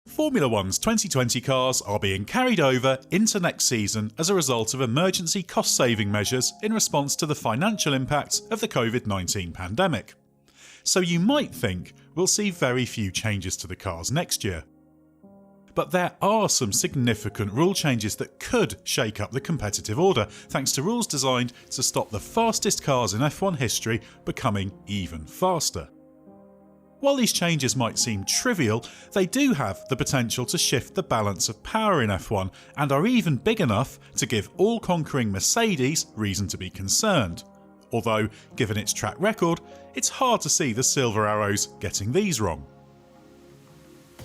Formula One's 2020 cars are being carried over into next season as a result of emergency cost-saving measures in response to the financial impact of the COVID-19 pandemic. So you might think we'll see very few changes to the cars next year. But there are some significant rule changes that could shake up the competitive order, thanks to rules designed to stop the fastest cars in F1 history becoming even faster. While these changes might seem trivial, they do have the potential to shift the balance of power in F1 and are even big enough to give all-conquering Mercedes reason to be concerned. Although, given its track record, it's hard to see the Silver Arrows getting these wrong.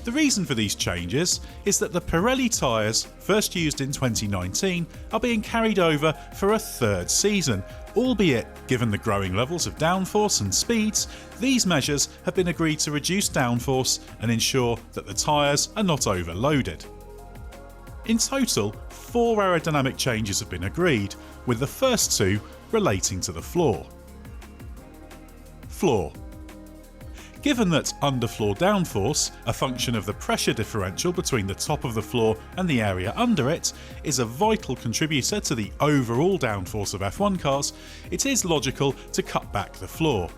The reason for these changes is that the Pirelli tyres, first used in 2019, are being carried over for a third season, albeit, given the growing levels of downforce and speeds, these measures have been agreed to reduce downforce and ensure that the tyres are not overloaded. In total, 4 aerodynamic changes have been agreed, with the first 2 relating to the floor. Floor. Given that underfloor downforce, a function of the pressure differential between the top of the floor and the area under it, is a vital contributor to the overall downforce of F1 cars, it is logical to cut back the floor.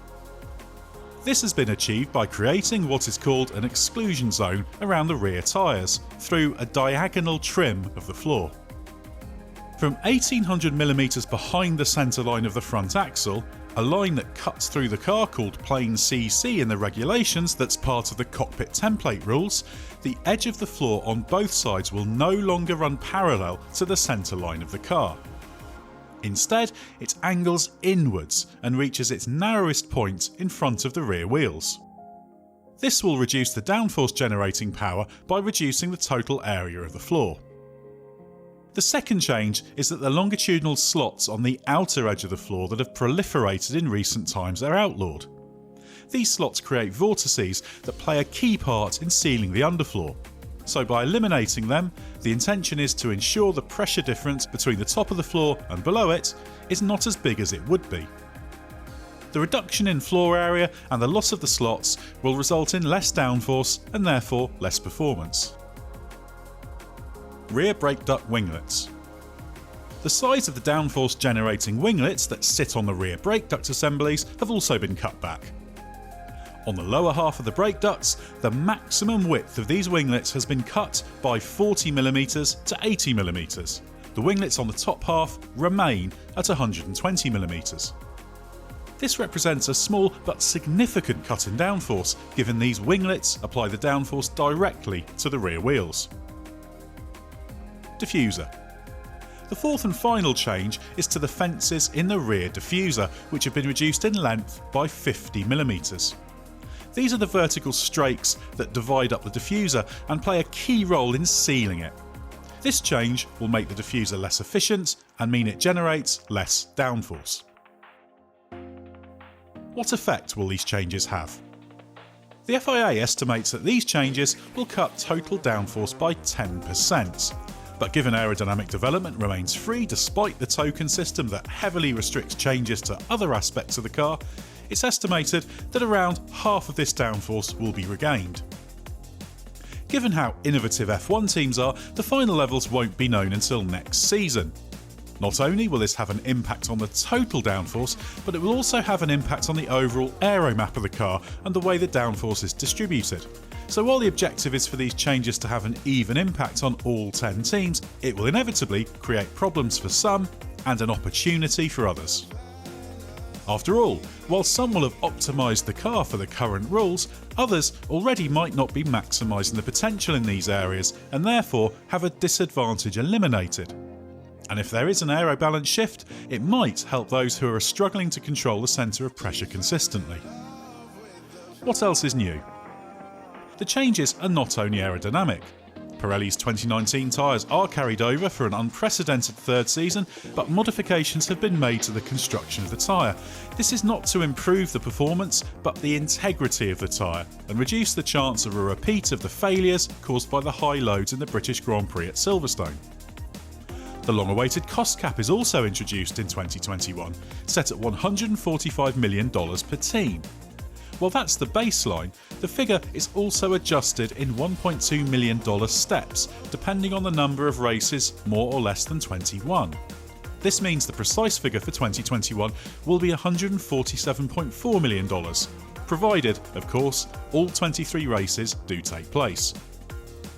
This has been achieved by creating what is called an exclusion zone around the rear tyres, through a diagonal trim of the floor. From 1800mm behind the centre line of the front axle, a line that cuts through the car called plane CC in the regulations that's part of the cockpit template rules, the edge of the floor on both sides will no longer run parallel to the centre line of the car. Instead, it angles inwards and reaches its narrowest point in front of the rear wheels. This will reduce the downforce generating power by reducing the total area of the floor. The second change is that the longitudinal slots on the outer edge of the floor that have proliferated in recent times are outlawed. These slots create vortices that play a key part in sealing the underfloor. So by eliminating them, the intention is to ensure the pressure difference between the top of the floor and below it is not as big as it would be. The reduction in floor area and the loss of the slots will result in less downforce and therefore less performance. Rear brake duct winglets. The size of the downforce generating winglets that sit on the rear brake duct assemblies have also been cut back. On the lower half of the brake ducts, the maximum width of these winglets has been cut by 40mm to 80mm. The winglets on the top half remain at 120mm. This represents a small but significant cut in downforce, given these winglets apply the downforce directly to the rear wheels. Diffuser. The fourth and final change is to the fences in the rear diffuser, which have been reduced in length by 50mm. These are the vertical strakes that divide up the diffuser and play a key role in sealing it. This change will make the diffuser less efficient and mean it generates less downforce. What effect will these changes have? The FIA estimates that these changes will cut total downforce by 10%. But given aerodynamic development remains free despite the token system that heavily restricts changes to other aspects of the car, it's estimated that around half of this downforce will be regained. Given how innovative F1 teams are, the final levels won't be known until next season. Not only will this have an impact on the total downforce, but it will also have an impact on the overall aero map of the car and the way the downforce is distributed. So while the objective is for these changes to have an even impact on all 10 teams, it will inevitably create problems for some and an opportunity for others. After all, while some will have optimised the car for the current rules, others already might not be maximising the potential in these areas and therefore have a disadvantage eliminated. And if there is an aero balance shift, it might help those who are struggling to control the centre of pressure consistently. What else is new? The changes are not only aerodynamic. Pirelli's 2019 tyres are carried over for an unprecedented third season, but modifications have been made to the construction of the tyre. This is not to improve the performance, but the integrity of the tyre, and reduce the chance of a repeat of the failures caused by the high loads in the British Grand Prix at Silverstone. The long-awaited cost cap is also introduced in 2021, set at $145 million per team. While that's the baseline, the figure is also adjusted in $1.2 million steps, depending on the number of races more or less than 21. This means the precise figure for 2021 will be $147.4 million, provided, of course, all 23 races do take place.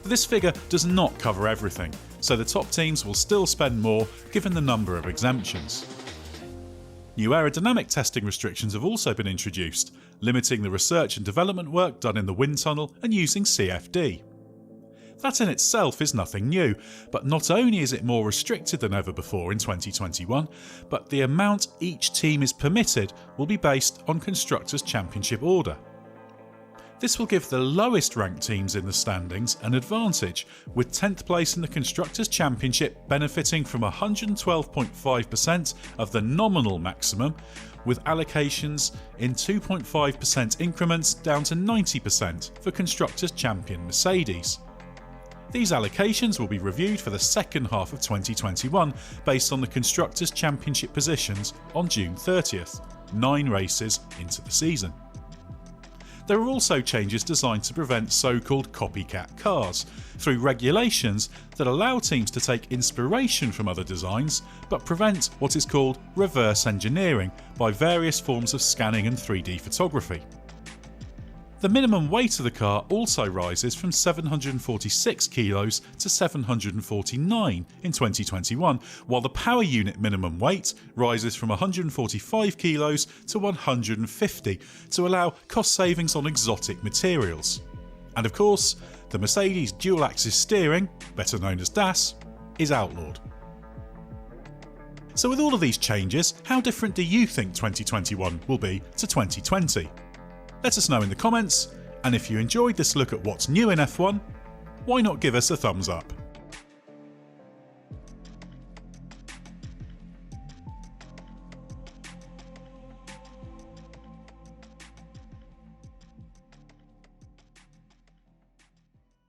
This figure does not cover everything, so the top teams will still spend more given the number of exemptions. New aerodynamic testing restrictions have also been introduced, limiting the research and development work done in the wind tunnel and using CFD. That in itself is nothing new, but not only is it more restricted than ever before in 2021, but the amount each team is permitted will be based on Constructors' Championship order. This will give the lowest ranked teams in the standings an advantage, with 10th place in the Constructors' Championship benefiting from 112.5% of the nominal maximum, with allocations in 2.5% increments down to 90% for Constructors' Champion Mercedes. These allocations will be reviewed for the second half of 2021 based on the Constructors' Championship positions on June 30th, 9 races into the season. There are also changes designed to prevent so-called copycat cars, through regulations that allow teams to take inspiration from other designs, but prevent what is called reverse engineering by various forms of scanning and 3D photography. The minimum weight of the car also rises from 746 kilos to 749 in 2021, while the power unit minimum weight rises from 145 kilos to 150 to allow cost savings on exotic materials. And of course, the Mercedes dual-axis steering, better known as DAS, is outlawed. So with all of these changes, how different do you think 2021 will be to 2020? Let us know in the comments, and if you enjoyed this look at what's new in F1, why not give us a thumbs up?